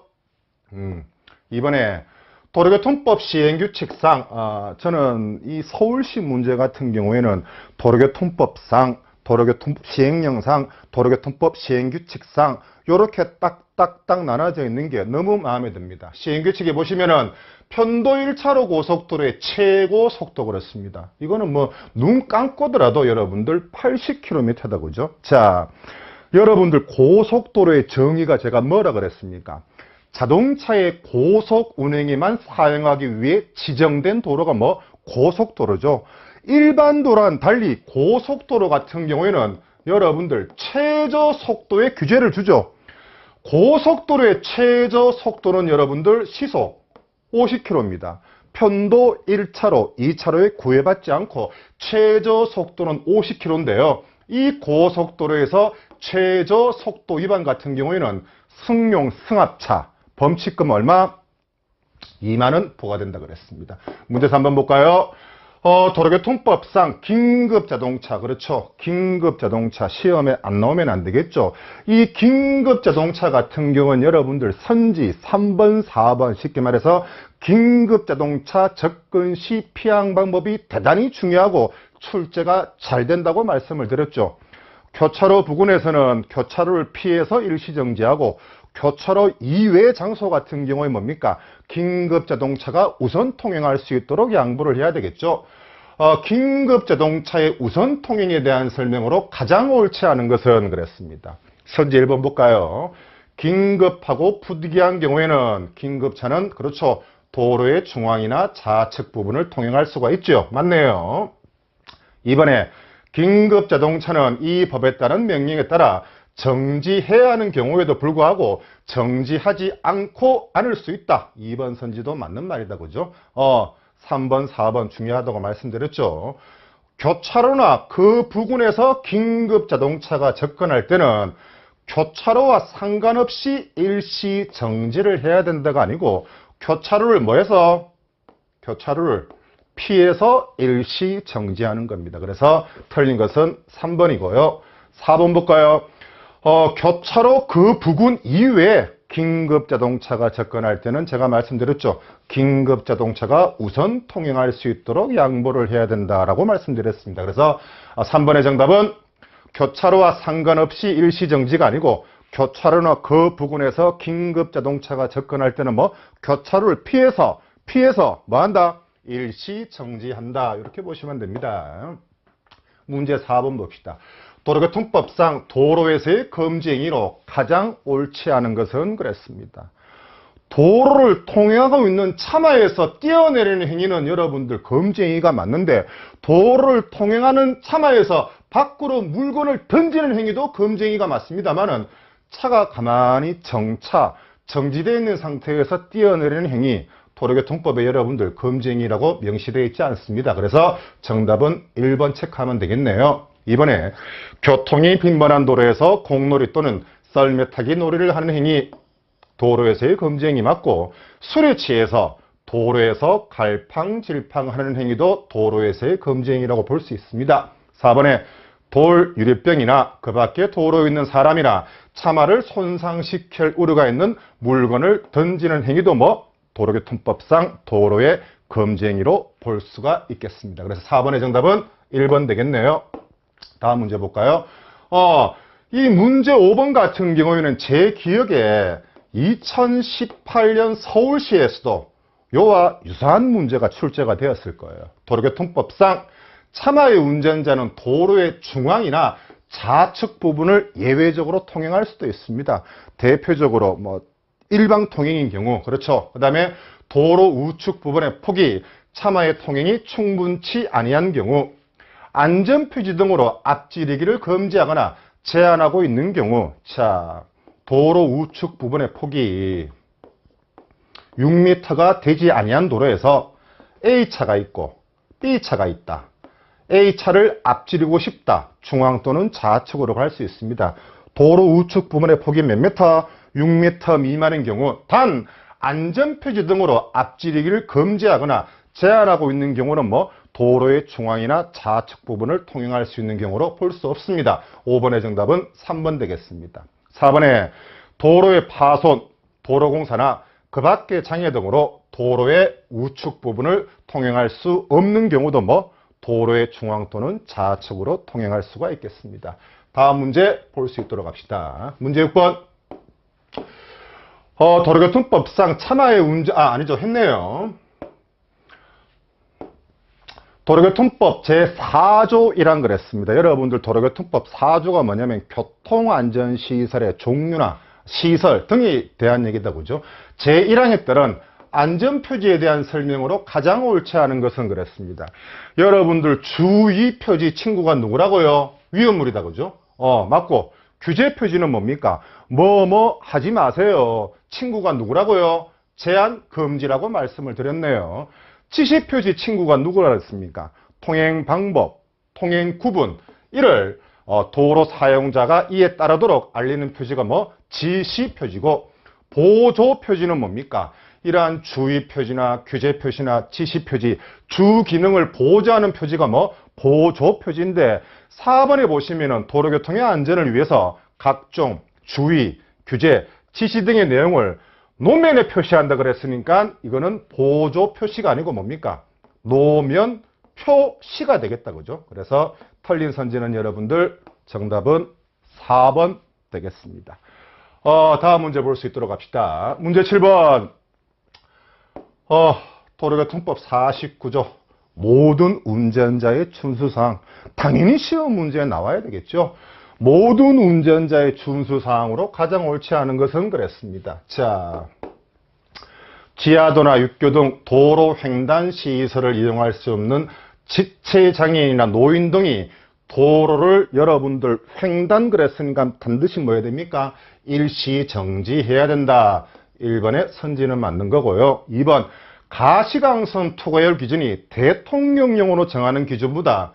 2번에 도로교통법 시행규칙상 저는 이 서울시 문제 같은 경우에는 도로교통법상, 도로교통법 시행령상, 도로교통법 시행규칙상 이렇게 딱딱딱 나눠져 있는 게 너무 마음에 듭니다. 시행규칙에 보시면은 편도 1차로 고속도로의 최고 속도 그렇습니다. 이거는 뭐 눈 감고더라도 여러분들 80km다. 그죠? 자, 여러분들 고속도로의 정의가 제가 뭐라 그랬습니까? 자동차의 고속 운행에만 사용하기 위해 지정된 도로가 뭐? 고속도로죠. 일반 도로와는 달리 고속도로 같은 경우에는 여러분들 최저 속도의 규제를 주죠. 고속도로의 최저 속도는 여러분들 시속 50km입니다. 편도 1차로, 2차로에 구애받지 않고 최저 속도는 50km인데요. 이 고속도로에서 최저 속도 위반 같은 경우에는 승용 승합차 범칙금 얼마? 2만원 부과된다 그랬습니다. 문제 3번 볼까요? 도로교통법상 긴급자동차, 그렇죠. 긴급자동차 시험에 안 나오면 안 되겠죠. 이 긴급자동차 같은 경우는 여러분들 선지 3번, 4번 쉽게 말해서 긴급자동차 접근 시 피항 방법이 대단히 중요하고 출제가 잘 된다고 말씀을 드렸죠. 교차로 부근에서는 교차로를 피해서 일시정지하고 교차로 이외의 장소 같은 경우에 뭡니까? 긴급자동차가 우선 통행할 수 있도록 양보를 해야 되겠죠. 긴급자동차의 우선 통행에 대한 설명으로 가장 옳지 않은 것은 그랬습니다. 선지 1번 볼까요? 긴급하고 부득이한 경우에는 긴급차는 그렇죠. 도로의 중앙이나 좌측 부분을 통행할 수가 있죠. 맞네요. 이번에 긴급자동차는 이 법에 따른 명령에 따라 정지해야 하는 경우에도 불구하고 정지하지 않고 않을 수 있다. 2번 선지도 맞는 말이다. 그죠? 3번, 4번 중요하다고 말씀드렸죠. 교차로나 그 부근에서 긴급자동차가 접근할 때는 교차로와 상관없이 일시 정지를 해야 된다가 아니고 교차로를 뭐해서? 교차로를 피해서 일시 정지하는 겁니다. 그래서 틀린 것은 3번이고요. 4번 볼까요? 교차로 그 부근 이외에 긴급 자동차가 접근할 때는 제가 말씀드렸죠. 긴급 자동차가 우선 통행할 수 있도록 양보를 해야 된다라고 말씀드렸습니다. 그래서 3번의 정답은 교차로와 상관없이 일시정지가 아니고 교차로나 그 부근에서 긴급 자동차가 접근할 때는 뭐 교차로를 피해서 뭐 한다? 일시정지한다. 이렇게 보시면 됩니다. 문제 4번 봅시다. 도로교통법상 도로에서의 금지 행위로 가장 옳지 않은 것은 그랬습니다. 도로를 통행하고 있는 차마에서 뛰어내리는 행위는 여러분들 금지 행위가 맞는데 도로를 통행하는 차마에서 밖으로 물건을 던지는 행위도 금지 행위가 맞습니다만은 차가 가만히 정지되어 있는 상태에서 뛰어내리는 행위 도로교통법에 여러분들 금지 행위라고 명시되어 있지 않습니다. 그래서 정답은 1번 체크하면 되겠네요. 이번에 교통이 빈번한 도로에서 공놀이 또는 썰매 타기 놀이를 하는 행위 도로에서의 금지 행위 맞고 술에 취해서 도로에서 갈팡질팡하는 행위도 도로에서의 금지 행위라고 볼 수 있습니다. 4번에 돌, 유리병이나 그 밖에 도로에 있는 사람이나 차마를 손상시킬 우려가 있는 물건을 던지는 행위도 뭐 도로교통법상 도로의 금지 행위로 볼 수가 있겠습니다. 그래서 4번의 정답은 1번 되겠네요. 다음 문제 볼까요? 이 문제 5번 같은 경우에는 제 기억에 2018년 서울시에서도 요와 유사한 문제가 출제가 되었을 거예요. 도로교통법상 차마의 운전자는 도로의 중앙이나 좌측 부분을 예외적으로 통행할 수도 있습니다. 대표적으로 뭐 일방 통행인 경우, 그렇죠. 그 다음에 도로 우측 부분의 폭이 차마의 통행이 충분치 아니한 경우, 안전표지 등으로 앞지르기를 금지하거나 제한하고 있는 경우, 자, 도로 우측 부분의 폭이 6m가 되지 아니한 도로에서 A차가 있고 B차가 있다. A차를 앞지르고 싶다. 중앙 또는 좌측으로 갈 수 있습니다. 도로 우측 부분의 폭이 몇 미터? 6m 미만인 경우 단 안전표지 등으로 앞지르기를 금지하거나 제한하고 있는 경우는 뭐 도로의 중앙이나 좌측 부분을 통행할 수 있는 경우로 볼 수 없습니다. 5번의 정답은 3번 되겠습니다. 4번에 도로의 파손, 도로공사나 그 밖의 장애 등으로 도로의 우측 부분을 통행할 수 없는 경우도 뭐 도로의 중앙 또는 좌측으로 통행할 수가 있겠습니다. 다음 문제 볼 수 있도록 합시다. 문제 6번. 도로교통법상 차마의 운전, 했네요. 도로교통법 제4조이란 그랬습니다. 여러분들 도로교통법 4조가 뭐냐면 교통안전시설의 종류나 시설 등에 대한 얘기다, 그죠? 제1항에 따른 안전표지에 대한 설명으로 가장 옳지 않은 것은 그랬습니다. 여러분들 주의 표지 친구가 누구라고요? 위험물이다, 그죠? 맞고 규제표지는 뭡니까? 뭐뭐 하지 마세요. 친구가 누구라고요? 제한 금지라고 말씀을 드렸네요. 지시표지 친구가 누구라 했습니까? 통행 방법, 통행 구분, 이를 도로 사용자가 이에 따르도록 알리는 표지가 뭐 지시표지고, 보조 표지는 뭡니까? 이러한 주의 표지나 규제 표시나 지시 표지, 주 기능을 보조하는 표지가 뭐 보조 표지인데, 4번에 보시면은 도로교통의 안전을 위해서 각종 주의, 규제, 지시 등의 내용을 노면에 표시한다 그랬으니까 이거는 보조 표시가 아니고 뭡니까? 노면 표시가 되겠다, 그죠? 그래서 틀린 선지는 여러분들 정답은 4번 되겠습니다. 다음 문제 볼 수 있도록 합시다. 문제 7번. 도로교통법 49조. 모든 운전자의 준수사항. 당연히 시험 문제에 나와야 되겠죠. 모든 운전자의 준수사항으로 가장 옳지 않은 것은 그랬습니다. 자, 지하도나 육교 등 도로 횡단 시설을 이용할 수 없는 지체장애인이나 노인 등이 도로를 여러분들 횡단 그랬으니까 반드시 뭐 해야 됩니까? 일시 정지해야 된다. 1번의 선지는 맞는 거고요. 2번, 가시광선 투과율 기준이 대통령령으로 정하는 기준보다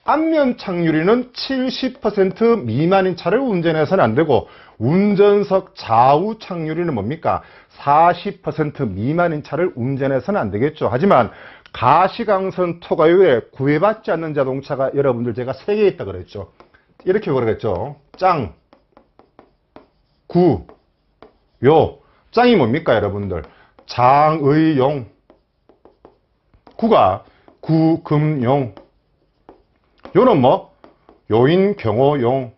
앞면 착유리는 70% 미만인 차를 운전해서는 안 되고, 운전석 좌우 착유리는 뭡니까? 40% 미만인 차를 운전해서는 안 되겠죠. 하지만 가시광선 투과율에 구애받지 않는 자동차가 여러분들 제가 3개 있다 그랬죠. 이렇게 그러겠죠. 짱, 구, 요 짱이 뭡니까 여러분들? 장의용. 구가 구금용. 요는 뭐? 요인경호용.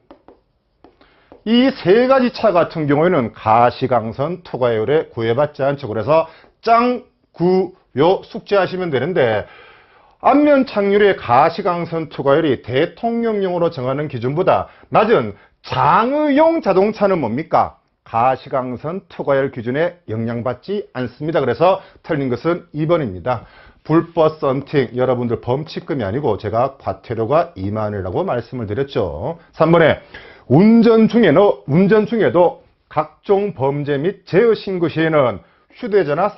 이 세 가지 차 같은 경우에는 가시강선 투과율에 구애받지 않죠. 그래서 짱, 구, 요 숙지하시면 되는데 안면 착륙의 가시강선 투과율이 대통령용으로 정하는 기준보다 낮은 장의용 자동차는 뭡니까? 가시강선 투과율 기준에 영향받지 않습니다. 그래서 틀린 것은 2번입니다. 불법 썬팅, 여러분들 범칙금이 아니고 제가 과태료가 2만 원이라고 말씀을 드렸죠. 3번에 운전 중에도 각종 범죄 및 제어 신고 시에는 휴대전화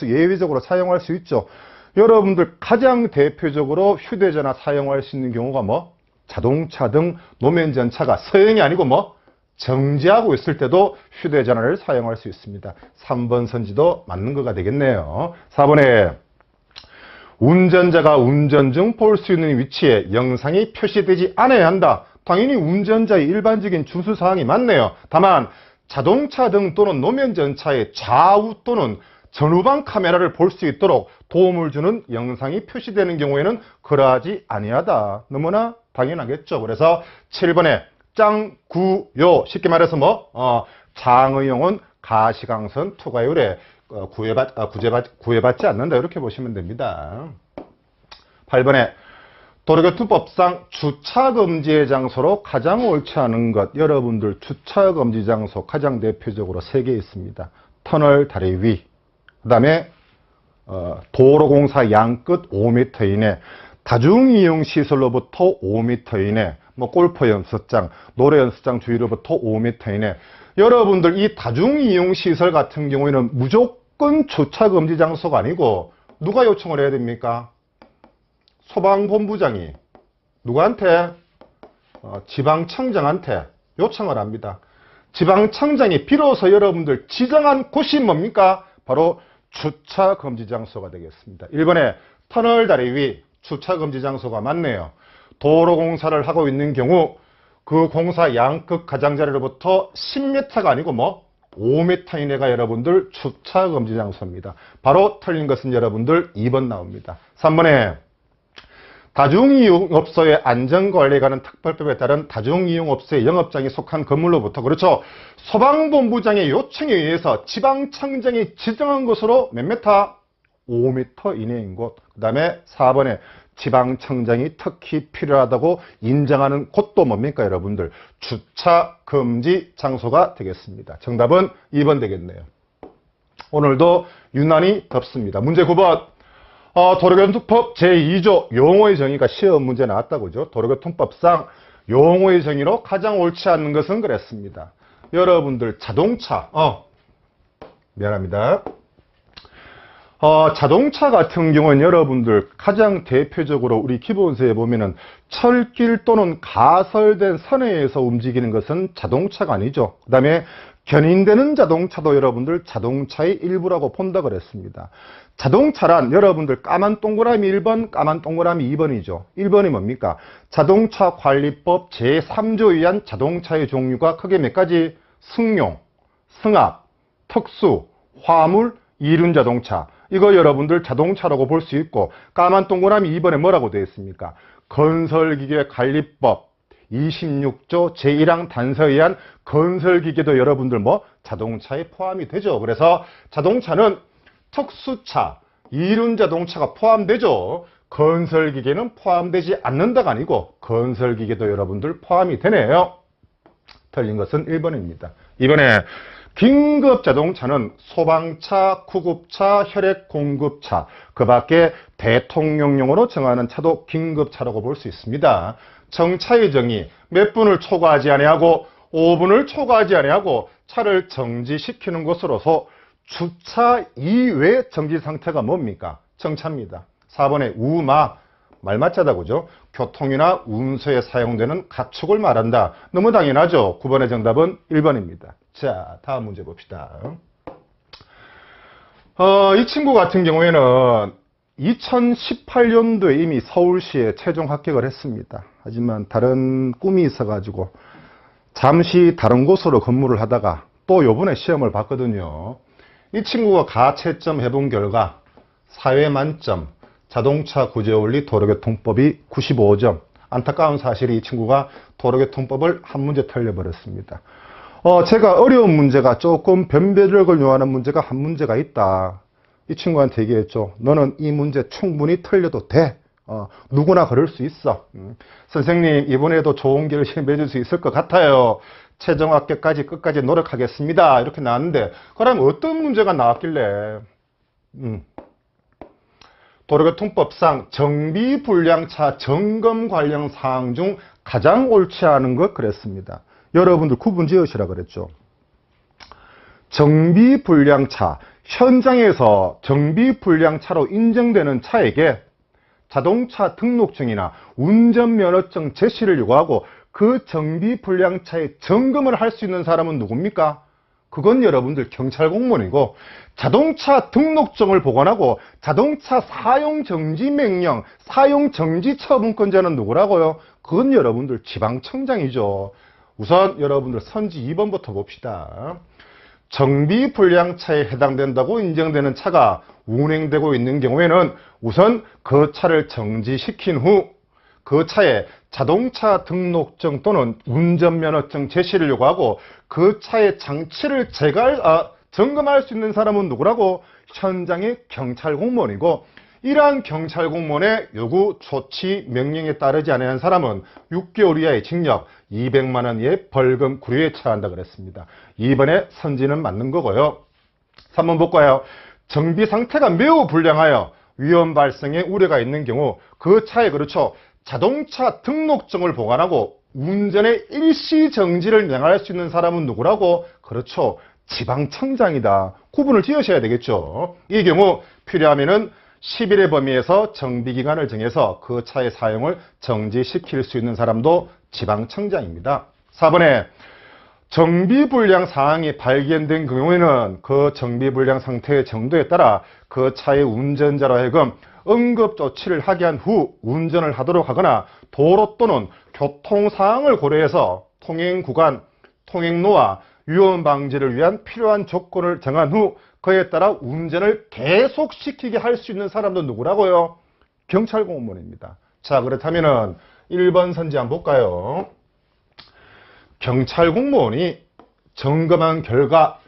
예외적으로 사용할 수 있죠. 여러분들 가장 대표적으로 휴대전화 사용할 수 있는 경우가 뭐? 자동차 등 노면전차가 서행이 아니고 뭐? 정지하고 있을 때도 휴대전화를 사용할 수 있습니다. 3번 선지도 맞는 거가 되겠네요. 4번에 운전자가 운전 중 볼 수 있는 위치에 영상이 표시되지 않아야 한다. 당연히 운전자의 일반적인 주수사항이 맞네요. 다만 자동차 등 또는 노면전차의 좌우 또는 전후방 카메라를 볼 수 있도록 도움을 주는 영상이 표시되는 경우에는 그러하지 아니하다. 너무나 당연하겠죠. 그래서 7번에 짱, 구, 요 쉽게 말해서 뭐 장의용은 가시강선 투과율에 구애받지 않는다. 이렇게 보시면 됩니다. 8번에 도로교통법상 주차금지의 장소로 가장 옳지 않은 것. 여러분들 주차금지 장소 가장 대표적으로 3개 있습니다. 터널 다리 위, 그 다음에 도로공사 양끝 5m 이내, 다중이용시설로부터 5m 이내, 뭐 골프 연습장, 노래 연습장 주위로부터 5m 이내. 여러분들 이 다중이용시설 같은 경우에는 무조건 주차금지 장소가 아니고 누가 요청을 해야 됩니까? 소방본부장이 누구한테? 지방청장한테 요청을 합니다. 지방청장이 비로소 여러분들 지정한 곳이 뭡니까? 바로 주차금지 장소가 되겠습니다. 1번에 터널 다리 위 주차금지 장소가 맞네요. 도로공사를 하고 있는 경우 그 공사 양끝 가장자리로부터 10m가 아니고 뭐 5m 이내가 여러분들 주차금지 장소입니다. 바로 틀린 것은 여러분들 2번 나옵니다. 3번에 다중이용업소의 안전관리에 관한 특별법에 따른 다중이용업소의 영업장이 속한 건물로부터, 그렇죠, 소방본부장의 요청에 의해서 지방청장이 지정한 곳으로 몇 미터? 5m 이내인 곳. 그 다음에 4번에 지방청장이 특히 필요하다고 인정하는 곳도 뭡니까 여러분들? 주차금지 장소가 되겠습니다. 정답은 2번 되겠네요. 오늘도 유난히 덥습니다. 문제 9번. 도로교통법 제2조 용어의 정의가 시험 문제 나왔다고죠. 도로교통법상 용어의 정의로 가장 옳지 않는 것은 그랬습니다. 여러분들 자동차, 미안합니다. 자동차 같은 경우는 여러분들 가장 대표적으로 우리 기본서에 보면은 철길 또는 가설된 선에서 움직이는 것은 자동차가 아니죠. 그 다음에 견인되는 자동차도 여러분들 자동차의 일부라고 본다 그랬습니다. 자동차란 여러분들 까만 동그라미 1번, 까만 동그라미 2번이죠. 1번이 뭡니까? 자동차 관리법 제3조에 의한 자동차의 종류가 크게 몇 가지? 승용, 승합, 특수, 화물, 이륜 자동차. 이거 여러분들 자동차라고 볼 수 있고, 까만 동그라미 2번에 뭐라고 되어 있습니까? 건설기계 관리법 26조 제1항 단서에 의한 건설기계도 여러분들 뭐 자동차에 포함이 되죠. 그래서 자동차는 특수차, 이륜 자동차가 포함되죠. 건설기계는 포함되지 않는다가 아니고 건설기계도 여러분들 포함이 되네요. 틀린 것은 1번입니다. 이번에 긴급자동차는 소방차, 구급차, 혈액공급차, 그 밖에 대통령령으로 정하는 차도 긴급차라고 볼 수 있습니다. 정차의 정의, 몇 분을 초과하지 아니하고 5분을 초과하지 아니하고 차를 정지시키는 것으로서 주차 이외 정지 상태가 뭡니까? 정차입니다. 4번에 우마, 말맞자다 그죠? 교통이나 운수에 사용되는 가축을 말한다. 너무 당연하죠. 9번의 정답은 1번입니다. 자, 다음 문제 봅시다. 이 친구 같은 경우에는 2018년도에 이미 서울시에 최종 합격을 했습니다. 하지만 다른 꿈이 있어가지고 잠시 다른 곳으로 근무를 하다가 또 요번에 시험을 봤거든요. 이 친구가 가채점 해본 결과 사회 만점, 자동차 구제원리 도로교통법이 95점. 안타까운 사실이 이 친구가 도로교통법을 한 문제 틀려버렸습니다. 제가 어려운 문제가 조금 변별력을 요하는 문제가 한 문제가 있다. 이 친구한테 얘기했죠. 너는 이 문제 충분히 틀려도 돼. 누구나 그럴 수 있어. 선생님, 이번에도 좋은 결실 맺을 수 있을 것 같아요. 최종 합격까지 끝까지 노력하겠습니다. 이렇게 나왔는데, 그럼 어떤 문제가 나왔길래? 도로교통법상 정비불량차 점검 관련 사항 중 가장 옳지 않은 것 그랬습니다. 여러분들 구분 지으시라 그랬죠. 정비불량차, 현장에서 정비불량차로 인정되는 차에게 자동차 등록증이나 운전면허증 제시를 요구하고 그 정비불량차의 점검을 할 수 있는 사람은 누굽니까? 그건 여러분들 경찰 공무원이고, 자동차 등록증을 보관하고 자동차 사용정지 명령, 사용정지 처분권자는 누구라고요? 그건 여러분들 지방청장이죠. 우선 여러분들 선지 2번부터 봅시다. 정비불량차에 해당된다고 인정되는 차가 운행되고 있는 경우에는 우선 그 차를 정지시킨 후 그 차에 자동차 등록증 또는 운전면허증 제시를 요구하고 그 차의 장치를 점검할 수 있는 사람은 누구라고? 현장의 경찰 공무원이고, 이러한 경찰 공무원의 요구 조치 명령에 따르지 않은 사람은 6개월 이하의 징역, 200만 원 이하의 벌금 구류에 처한다 그랬습니다. 2번의 선지는 맞는 거고요. 3번 볼까요? 정비 상태가 매우 불량하여 위험 발생의 우려가 있는 경우 그 차에 그렇죠. 자동차 등록증을 보관하고 운전의 일시 정지를 명할 수 있는 사람은 누구라고? 그렇죠. 지방청장이다. 구분을 지으셔야 되겠죠. 이 경우 필요하면은 10일의 범위에서 정비기간을 정해서 그 차의 사용을 정지시킬 수 있는 사람도 지방청장입니다. 4번에 정비불량 사항이 발견된 경우에는 그 정비불량 상태의 정도에 따라 그 차의 운전자로 하여금 응급조치를 하게 한 후 운전을 하도록 하거나 도로 또는 교통사항을 고려해서 통행구간, 통행로와 위험 방지를 위한 필요한 조건을 정한 후 그에 따라 운전을 계속시키게 할 수 있는 사람도 누구라고요? 경찰 공무원입니다. 자, 그렇다면은 1번 선지 한번 볼까요? 경찰 공무원이 점검한 결과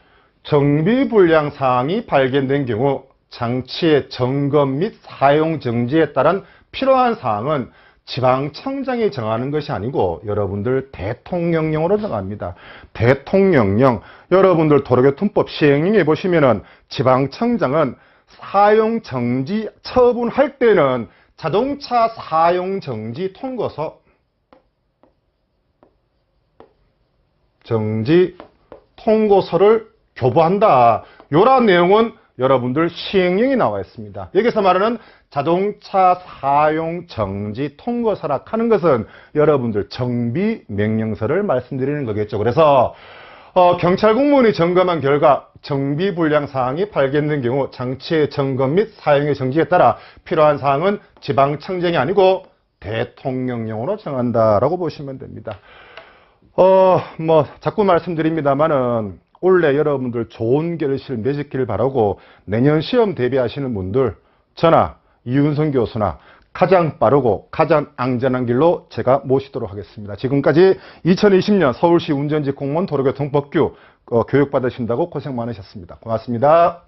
정비불량 사항이 발견된 경우 장치의 점검 및 사용 정지에 따른 필요한 사항은 지방청장이 정하는 것이 아니고 여러분들 대통령령으로 정합니다. 대통령령, 여러분들 도로교통법 시행령에 보시면은 지방청장은 사용 정지 처분할 때는 자동차 사용 정지 통고서, 정지 통고서를 교부한다. 요런 내용은 여러분들 시행령이 나와 있습니다. 여기서 말하는 자동차 사용 정지 통고서라 하는 것은 여러분들 정비 명령서를 말씀드리는 거겠죠. 그래서 경찰 공무원이 점검한 결과 정비 불량 사항이 발견된 경우 장치의 점검 및 사용의 정지에 따라 필요한 사항은 지방청장이 아니고 대통령령으로 정한다라고 보시면 됩니다. 자꾸 말씀드립니다만은 올해 여러분들 좋은 결실 맺기를 바라고 내년 시험 대비하시는 분들 저나 이윤성 교수나 가장 빠르고 가장 안전한 길로 제가 모시도록 하겠습니다. 지금까지 2020년 서울시 운전직 공무원 도로교통법규 교육받으신다고 고생 많으셨습니다. 고맙습니다.